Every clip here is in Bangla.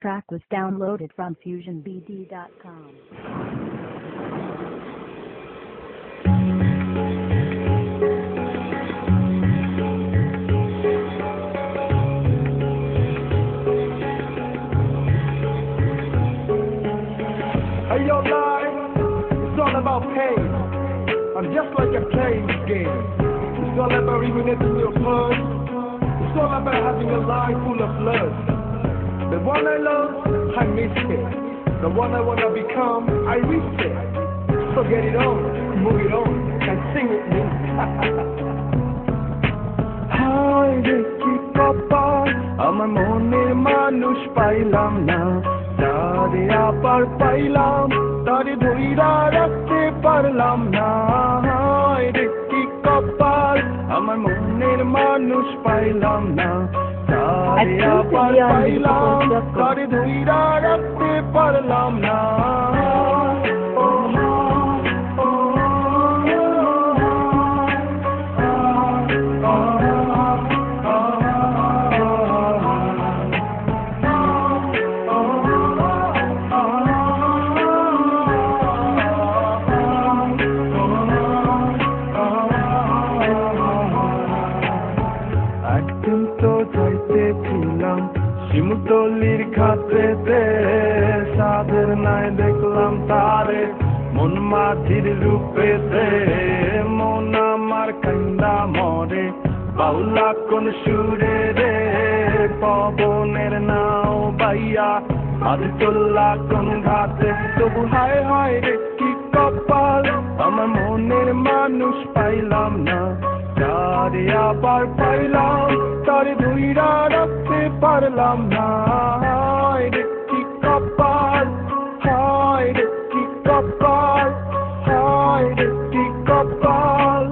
Track was downloaded from FusionBD.com. Hey yo, live, it's all about pain. I'm just like a playing game. It's all about even into your blood. It's all about having a life full of love. The one I love, I miss it. The one I wanna become, I reach it. So get it on, move it on, and sing with me. Hi, Ricky Papa, আমার মনের মানুষ পাইলাম না, তারে আবার পাইলাম, তারে ধইরা রাখতে পারলাম না। হায় রে কি কপাল, আমার মনের মানুষ পাইলাম না, তারে আবার পাইলাম, তারে ধইরা রাখতে পারলাম না। শিমুতলির খাতেতে সাদের নাই দেখলাম তারে, মন মাঝির রূপেতে মন আমার কান্দা মরে, বাউলা কোন সুরে রে পবনের নাও বাইয়া, আজ চল্লা কোন ঘাটে, তবু হায় হায় রে কি কপাল, আমার মনের মানুষ পাইলাম না, তারে আবার পাইলাম, তারে ধইরা রাখতে পারলাম না। হায় রে কি কপাল, হায় রে কি কপাল, হায় রে কি কপাল।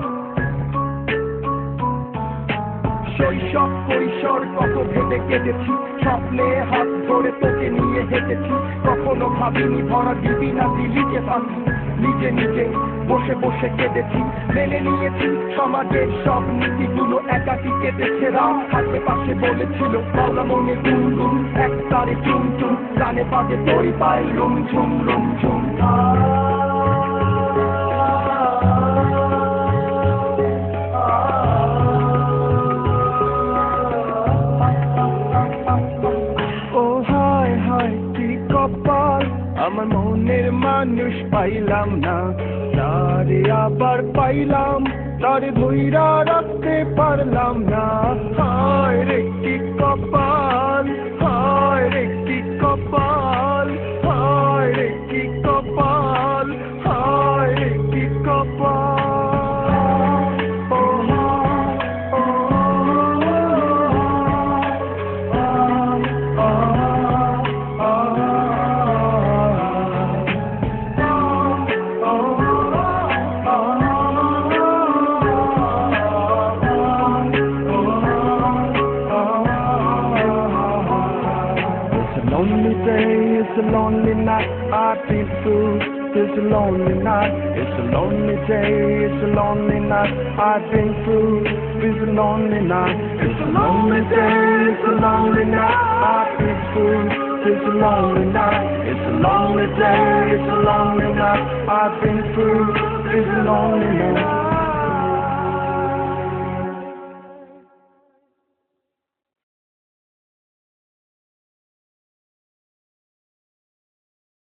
শৈশব কৈশোর কত ভেবে কেটেছি, স্বপ্নে হাত ধরে তোকে নিয়ে হেঁটেছি, কখনো ভাবিনি ধরা দিবি না দিলি যে পাখি, নিজে নিজে বসে বসে কেঁদেছি, মেনে নিয়েছি সমাজের সব নীতিগুলো, একাকি কেটেছে রাত, হাতে পাশে বলেছিল মাওলা মনে গুনগুন, এক তারে চুম চুম, গানে বাজে তোরই পায় লুম ঝুম লুম ঝুম। আমার মনের মানুষ পাইলাম না, তারে আবার পাইলাম, তারে ধইরা রাখতে পারলাম না। হায় রে কি কপাল, হায় রে কি কপাল, হায় রে কি কপাল, হায় রে কি কপাল। It's a lonely night, I feel food. It's a lonely night, it's a lonely day. It's a lonely night, I've been through. It's a lonely night, it's a lonely day. It's a lonely night, I feel food. It's a lonely night, it's a lonely day. It's a lonely night, I've been through. It's a lonely night.